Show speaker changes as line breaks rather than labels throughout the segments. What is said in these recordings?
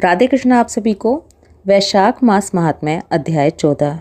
राधे कृष्ण आप सभी को। वैशाख मास महात्म्य अध्याय 14।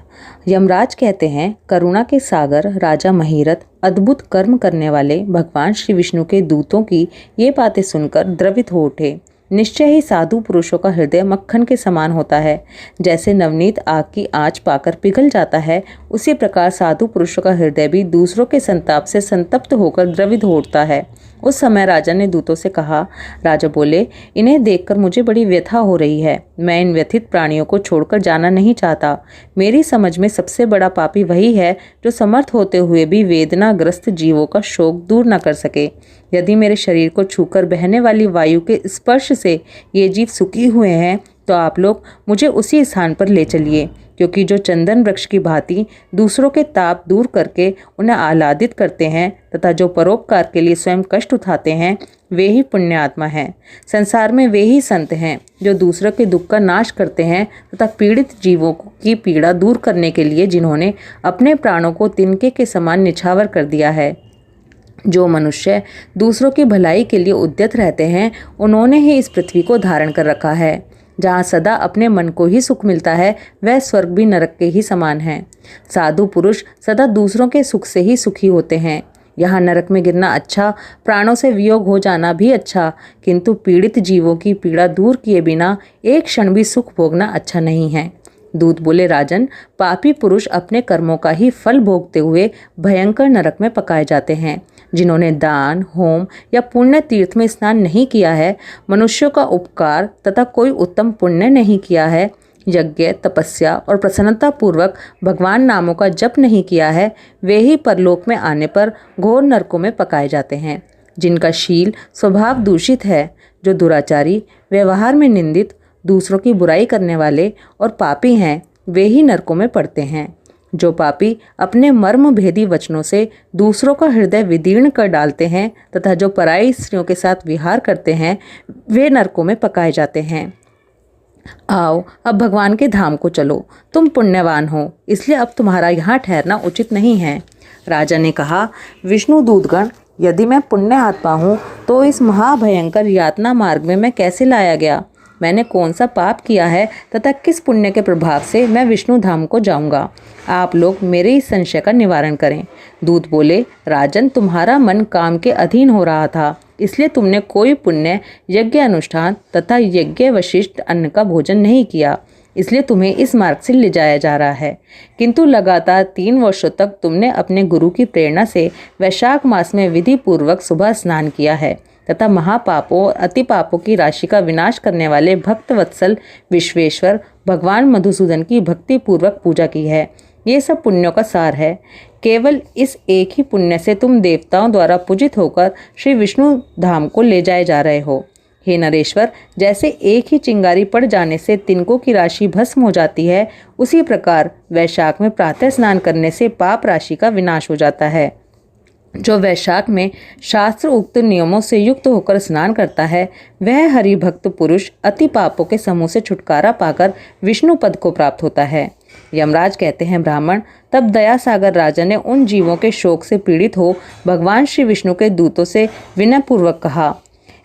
यमराज कहते हैं, करुणा के सागर राजा महीरथ अद्भुत कर्म करने वाले भगवान श्री विष्णु के दूतों की ये बातें सुनकर द्रवित हो उठे। निश्चय ही साधु पुरुषों का हृदय मक्खन के समान होता है। जैसे नवनीत आग की आंच पाकर पिघल जाता है, उसी प्रकार साधु पुरुषों का हृदय भी दूसरों के संताप से संतप्त होकर द्रवित हो उठता है। उस समय राजा ने दूतों से कहा। राजा बोले, इन्हें देखकर मुझे बड़ी व्यथा हो रही है। मैं इन व्यथित प्राणियों को छोड़कर जाना नहीं चाहता। मेरी समझ में सबसे बड़ा पापी वही है जो समर्थ होते हुए भी वेदनाग्रस्त जीवों का शोक दूर न कर सके। यदि मेरे शरीर को छूकर बहने वाली वायु के स्पर्श से ये जीव सुखी हुए हैं तो आप लोग मुझे उसी स्थान पर ले चलिए, क्योंकि जो चंदन वृक्ष की भांति दूसरों के ताप दूर करके उन्हें आह्लादित करते हैं तथा जो परोपकार के लिए स्वयं कष्ट उठाते हैं, वे ही पुण्यात्मा हैं। संसार में वे ही संत हैं जो दूसरों के दुख का नाश करते हैं तथा पीड़ित जीवों की पीड़ा दूर करने के लिए जिन्होंने अपने प्राणों को तिनके के समान निछावर कर दिया है। जो मनुष्य दूसरों की भलाई के लिए उद्यत रहते हैं, उन्होंने ही इस पृथ्वी को धारण कर रखा है। जहाँ सदा अपने मन को ही सुख मिलता है, वह स्वर्ग भी नरक के ही समान है। साधु पुरुष सदा दूसरों के सुख से ही सुखी होते हैं। यहाँ नरक में गिरना अच्छा, प्राणों से वियोग हो जाना भी अच्छा, किंतु पीड़ित जीवों की पीड़ा दूर किए बिना एक क्षण भी सुख भोगना अच्छा नहीं है। दूत बोले, राजन, पापी पुरुष अपने कर्मों का ही फल भोगते हुए भयंकर नरक में पकाए जाते हैं। जिन्होंने दान, होम या पुण्य तीर्थ में स्नान नहीं किया है, मनुष्यों का उपकार तथा कोई उत्तम पुण्य नहीं किया है, यज्ञ, तपस्या और प्रसन्नता पूर्वक भगवान नामों का जप नहीं किया है, वे ही परलोक में आने पर घोर नरकों में पकाए जाते हैं। जिनका शील स्वभाव दूषित है, जो दुराचारी, व्यवहार में निंदित, दूसरों की बुराई करने वाले और पापी हैं, वे ही नरकों में पड़ते हैं। जो पापी अपने मर्म भेदी वचनों से दूसरों का हृदय विदीर्ण कर डालते हैं तथा जो पराई स्त्रियों के साथ विहार करते हैं, वे नरकों में पकाए जाते हैं। आओ, अब भगवान के धाम को चलो। तुम पुण्यवान हो, इसलिए अब तुम्हारा यहाँ ठहरना उचित नहीं है। राजा ने कहा, विष्णु दूतगण, यदि मैं पुण्य आत्मा हूँ तो इस महाभयंकर यातना मार्ग में मैं कैसे लाया गया? मैंने कौन सा पाप किया है तथा किस पुण्य के प्रभाव से मैं विष्णु धाम को जाऊंगा? आप लोग मेरे इस संशय का निवारण करें। दूत बोले, राजन, तुम्हारा मन काम के अधीन हो रहा था, इसलिए तुमने कोई पुण्य यज्ञ अनुष्ठान तथा यज्ञ वशिष्ठ अन्न का भोजन नहीं किया, इसलिए तुम्हें इस मार्ग से ले जाया जा रहा है। किंतु लगातार 3 वर्षों तक तुमने अपने गुरु की प्रेरणा से वैशाख मास में विधि पूर्वक सुबह स्नान किया है तथा महापापों और अति पापों की राशि का विनाश करने वाले भक्त वत्सल विश्वेश्वर भगवान मधुसूदन की भक्ति पूर्वक पूजा की है। ये सब पुण्यों का सार है। केवल इस एक ही पुण्य से तुम देवताओं द्वारा पूजित होकर श्री विष्णु धाम को ले जाए जा रहे हो। हे नरेश्वर, जैसे एक ही चिंगारी पड़ जाने से तिनकों की राशि भस्म हो जाती है, उसी प्रकार वैशाख में प्रातः स्नान करने से पाप राशि का विनाश हो जाता है। जो वैशाख में शास्त्र उक्त नियमों से युक्त होकर स्नान करता है, वह हरि भक्त पुरुष अति पापों के समूह से छुटकारा पाकर विष्णु पद को प्राप्त होता है। यमराज कहते हैं, ब्राह्मण, तब दया सागर राजा ने उन जीवों के शोक से पीड़ित हो भगवान श्री विष्णु के दूतों से विनय पूर्वक कहा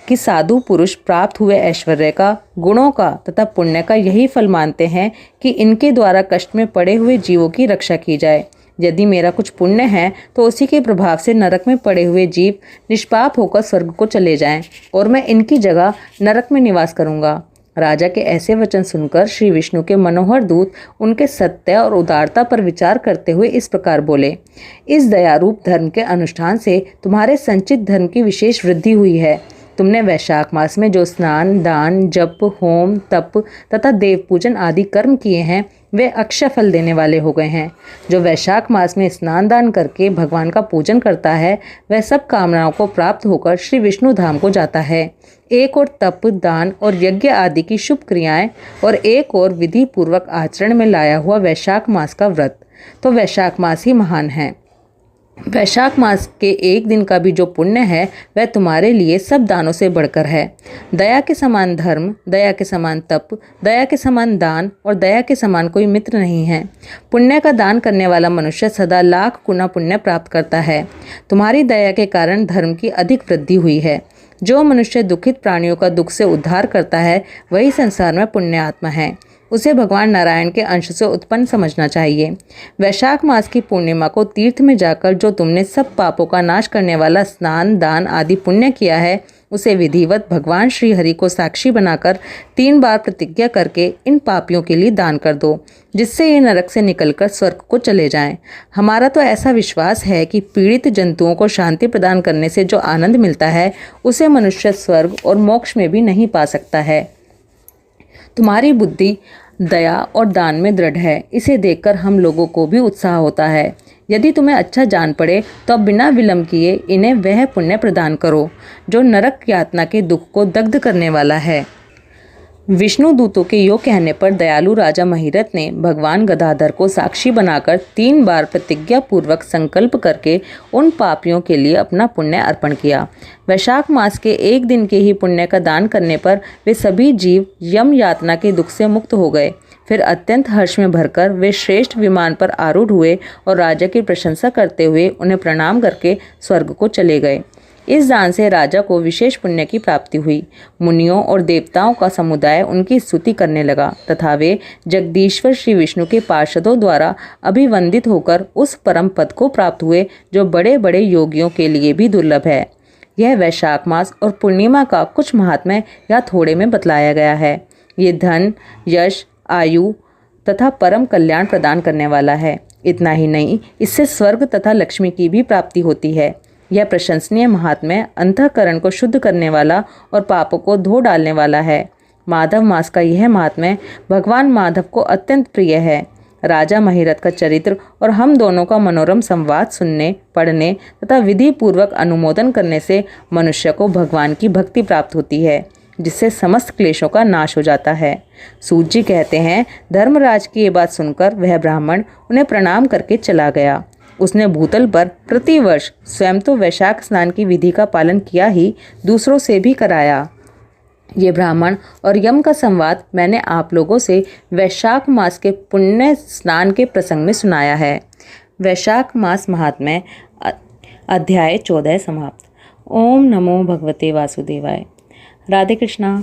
कि साधु पुरुष प्राप्त हुए ऐश्वर्य का, गुणों का तथा पुण्य का यही फल मानते हैं कि इनके द्वारा कष्ट में पड़े हुए जीवों की रक्षा की जाए। यदि मेरा कुछ पुण्य है तो उसी के प्रभाव से नरक में पड़े हुए जीव निष्पाप होकर स्वर्ग को चले जाएं और मैं इनकी जगह नरक में निवास करूंगा। राजा के ऐसे वचन सुनकर श्री विष्णु के मनोहर दूत उनके सत्य और उदारता पर विचार करते हुए इस प्रकार बोले, इस दयारूप धर्म के अनुष्ठान से तुम्हारे संचित धर्म की विशेष वृद्धि हुई है। तुमने वैशाख मास में जो स्नान, दान, जप, होम, तप तथा देव पूजन आदि कर्म किए हैं, वे अक्षय फल देने वाले हो गए हैं। जो वैशाख मास में स्नान दान करके भगवान का पूजन करता है, वह सब कामनाओं को प्राप्त होकर श्री विष्णु धाम को जाता है। एक और तप, दान और यज्ञ आदि की शुभ क्रियाएं और एक और विधि पूर्वक आचरण में लाया हुआ वैशाख मास का व्रत, तो वैशाख मास ही महान है। वैशाख मास के एक दिन का भी जो पुण्य है, वह तुम्हारे लिए सब दानों से बढ़कर है। दया के समान धर्म, दया के समान तप, दया के समान दान और दया के समान कोई मित्र नहीं है। पुण्य का दान करने वाला मनुष्य सदा लाख गुना पुण्य प्राप्त करता है। तुम्हारी दया के कारण धर्म की अधिक वृद्धि हुई है। जो मनुष्य दुखित प्राणियों का दुख से उद्धार करता है वही संसार में पुण्य आत्मा है। उसे भगवान नारायण के अंश से उत्पन्न समझना चाहिए। वैशाख मास की पूर्णिमा को तीर्थ में जाकर जो तुमने सब पापों का नाश करने वाला स्नान, दान आदि पुण्य किया है, उसे विधिवत भगवान श्री हरि को साक्षी बनाकर 3 बार प्रतिज्ञा करके इन पापियों के लिए दान कर दो, जिससे ये नरक से निकलकर स्वर्ग को चले जाएं। हमारा तो ऐसा विश्वास है कि पीड़ित जंतुओं को शांति प्रदान करने से जो आनंद मिलता है, उसे मनुष्य स्वर्ग और मोक्ष में भी नहीं पा सकता है। तुम्हारी बुद्धि दया और दान में दृढ़ है, इसे देखकर हम लोगों को भी उत्साह होता है। यदि तुम्हें अच्छा जान पड़े तो अब बिना विलंब किए इन्हें वह पुण्य प्रदान करो जो नरक यातना के दुख को दग्ध करने वाला है। विष्णु दूतों के यो कहने पर दयालु राजा महिरथ ने भगवान गदाधर को साक्षी बनाकर 3 बार प्रतिज्ञा पूर्वक संकल्प करके उन पापियों के लिए अपना पुण्य अर्पण किया। वैशाख मास के 1 दिन के ही पुण्य का दान करने पर वे सभी जीव यम यातना के दुख से मुक्त हो गए। फिर अत्यंत हर्ष में भरकर वे श्रेष्ठ विमान पर आरूढ़ हुए और राजा की प्रशंसा करते हुए उन्हें प्रणाम करके स्वर्ग को चले गए। इस दान से राजा को विशेष पुण्य की प्राप्ति हुई। मुनियों और देवताओं का समुदाय उनकी स्तुति करने लगा तथा वे जगदीश्वर श्री विष्णु के पार्षदों द्वारा अभिवंदित होकर उस परम पद को प्राप्त हुए जो बड़े बड़े योगियों के लिए भी दुर्लभ है। यह वैशाख मास और पूर्णिमा का कुछ महात्म्य या थोड़े में बतलाया गया है। ये धन, यश, आयु तथा परम कल्याण प्रदान करने वाला है। इतना ही नहीं, इससे स्वर्ग तथा लक्ष्मी की भी प्राप्ति होती है। यह प्रशंसनीय महात्म्य अंतःकरण को शुद्ध करने वाला और पापों को धो डालने वाला है। माधव मास का यह महात्म्य भगवान माधव को अत्यंत प्रिय है। राजा महिरथ का चरित्र और हम दोनों का मनोरम संवाद सुनने, पढ़ने तथा विधि पूर्वक अनुमोदन करने से मनुष्य को भगवान की भक्ति प्राप्त होती है, जिससे समस्त क्लेशों का नाश हो जाता है। सूत जी कहते हैं, धर्मराज की ये बात सुनकर वह ब्राह्मण उन्हें प्रणाम करके चला गया। उसने भूतल पर प्रतिवर्ष स्वयं तो वैशाख स्नान की विधि का पालन किया ही, दूसरों से भी कराया। ये ब्राह्मण और यम का संवाद मैंने आप लोगों से वैशाख मास के पुण्य स्नान के प्रसंग में सुनाया है। वैशाख मास महात्म्य अध्याय 14 समाप्त। ओम नमो भगवते वासुदेवाय। राधे कृष्णा।